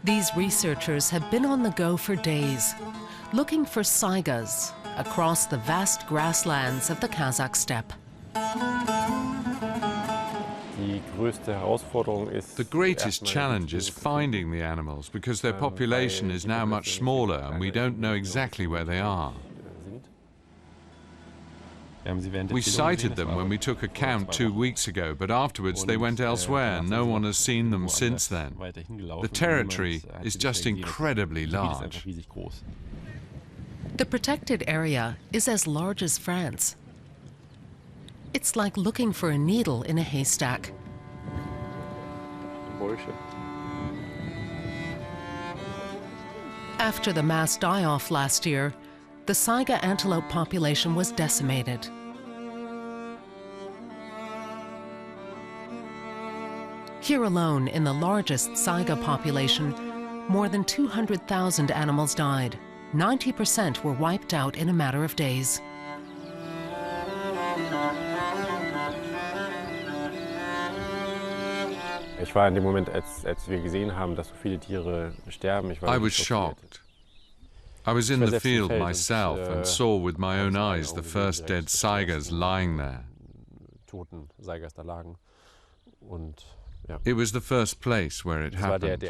These researchers have been on the go for days, looking for saigas across the vast grasslands of the Kazakh Steppe. The greatest challenge is finding the animals because their population is now much smaller and we don't know exactly where they are. We sighted them when we took a count 2 weeks ago, but afterwards they went elsewhere and no one has seen them since then. The territory is just incredibly large. The protected area is as large as France. It's like looking for a needle in a haystack. After the mass die-off last year, the saiga antelope population was decimated. Here alone, in the largest saiga population, more than 200,000 animals died. 90% were wiped out in a matter of days. I was shocked. I was in the field myself and saw with my own eyes the first dead saigas lying there. It was the first place where it happened,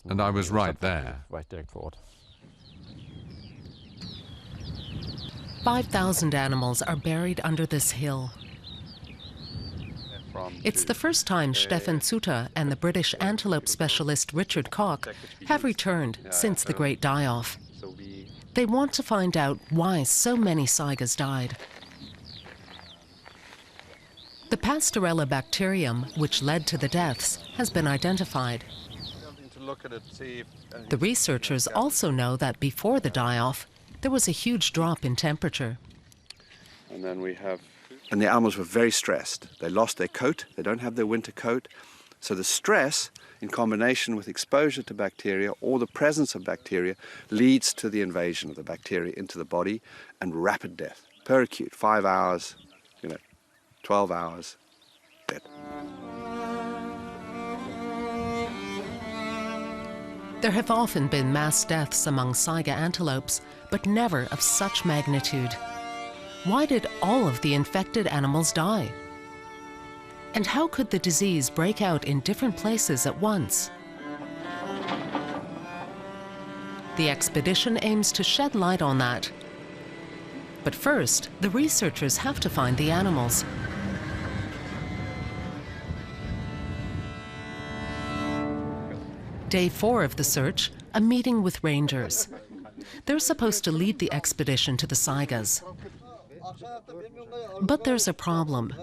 and I was right there. 5,000 animals are buried under this hill. It's the first time Stefan Suter and the British antelope specialist Richard Koch have returned since the great die-off. They want to find out why so many saigas died. The Pastorella bacterium, which led to the deaths, has been identified. The researchers also know that before the die-off, there was a huge drop in temperature. And the animals were very stressed. They lost their coat, they don't have their winter coat. So the stress, in combination with exposure to bacteria or the presence of bacteria, leads to the invasion of the bacteria into the body and rapid death. Per acute, 5 hours, 12 hours, dead. There have often been mass deaths among saiga antelopes, but never of such magnitude. Why did all of the infected animals die? And how could the disease break out in different places at once? The expedition aims to shed light on that. But first, the researchers have to find the animals. Day 4 of the search, a meeting with rangers. They're supposed to lead the expedition to the saigas. But there's a problem.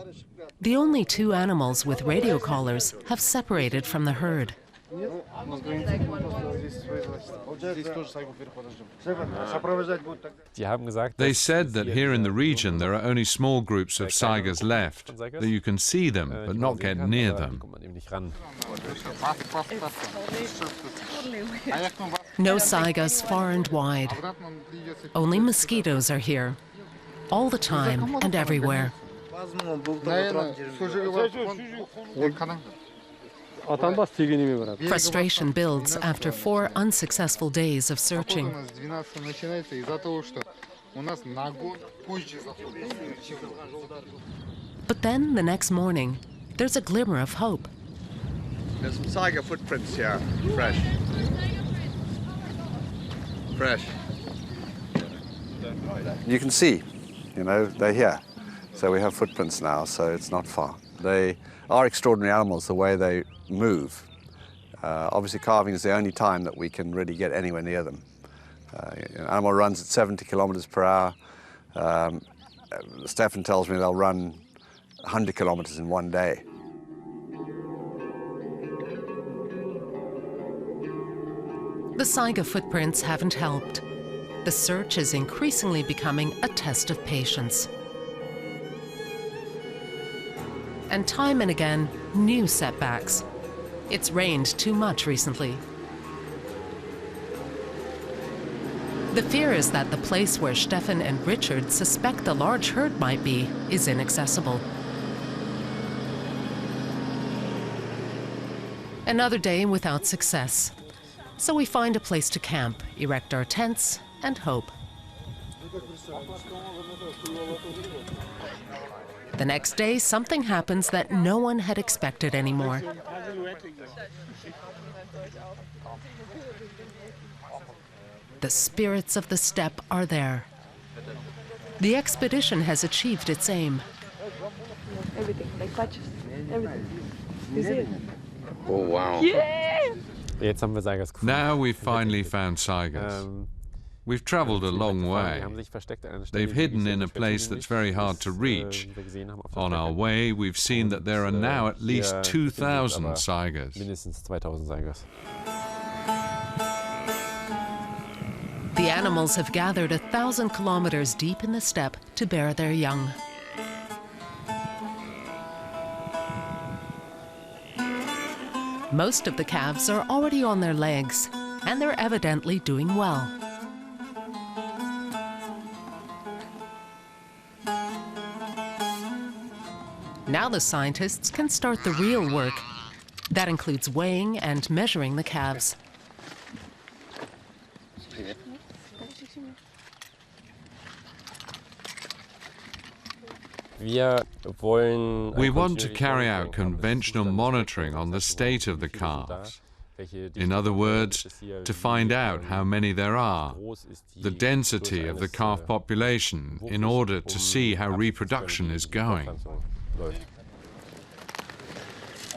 The only 2 animals with radio collars have separated from the herd. They said that here in the region there are only small groups of saigas left, that you can see them but not get near them. No saigas far and wide. Only mosquitoes are here, all the time and everywhere. Frustration builds after 4 unsuccessful days of searching. But then, the next morning, there's a glimmer of hope. There's some saiga footprints here, fresh. Fresh. You can see, they're here. So we have footprints now, so it's not far. They are extraordinary animals, the way they move. Obviously, calving is the only time that we can really get anywhere near them. An animal runs at 70 kilometers per hour. Stefan tells me they'll run 100 kilometers in one day. The saiga footprints haven't helped. The search is increasingly becoming a test of patience. And time and again, new setbacks. It's rained too much recently. The fear is that the place where Stefan and Richard suspect the large herd might be is inaccessible. Another day without success. So we find a place to camp, erect our tents, and hope. The next day, something happens that no one had expected anymore. The spirits of the steppe are there. The expedition has achieved its aim. Everything, like patches, everything. You see it? Oh, wow. Yeah! Now we've finally found saigas. We've traveled a long way. They've hidden in a place that's very hard to reach. On our way, we've seen that there are now at least 2,000 saigas. The animals have gathered 1,000 kilometers deep in the steppe to bear their young. Most of the calves are already on their legs, and they're evidently doing well. Now the scientists can start the real work. That includes weighing and measuring the calves. We want to carry out conventional monitoring on the state of the calves. In other words, to find out how many there are, the density of the calf population, in order to see how reproduction is going.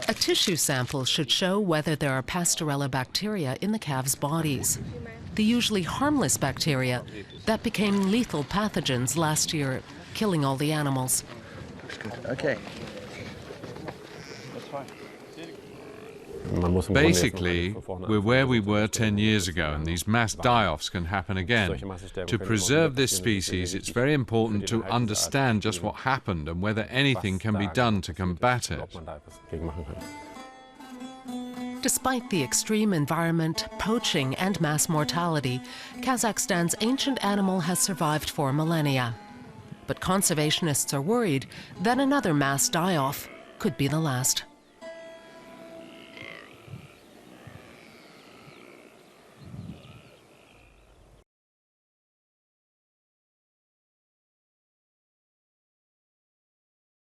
A tissue sample should show whether there are Pastorella bacteria in the calves' bodies. The usually harmless bacteria that became lethal pathogens last year, killing all the animals. Looks good. Okay. Basically, we're where we were 10 years ago, and these mass die-offs can happen again. To preserve this species, it's very important to understand just what happened and whether anything can be done to combat it. Despite the extreme environment, poaching, and mass mortality, Kazakhstan's ancient animal has survived for millennia. But conservationists are worried that another mass die-off could be the last.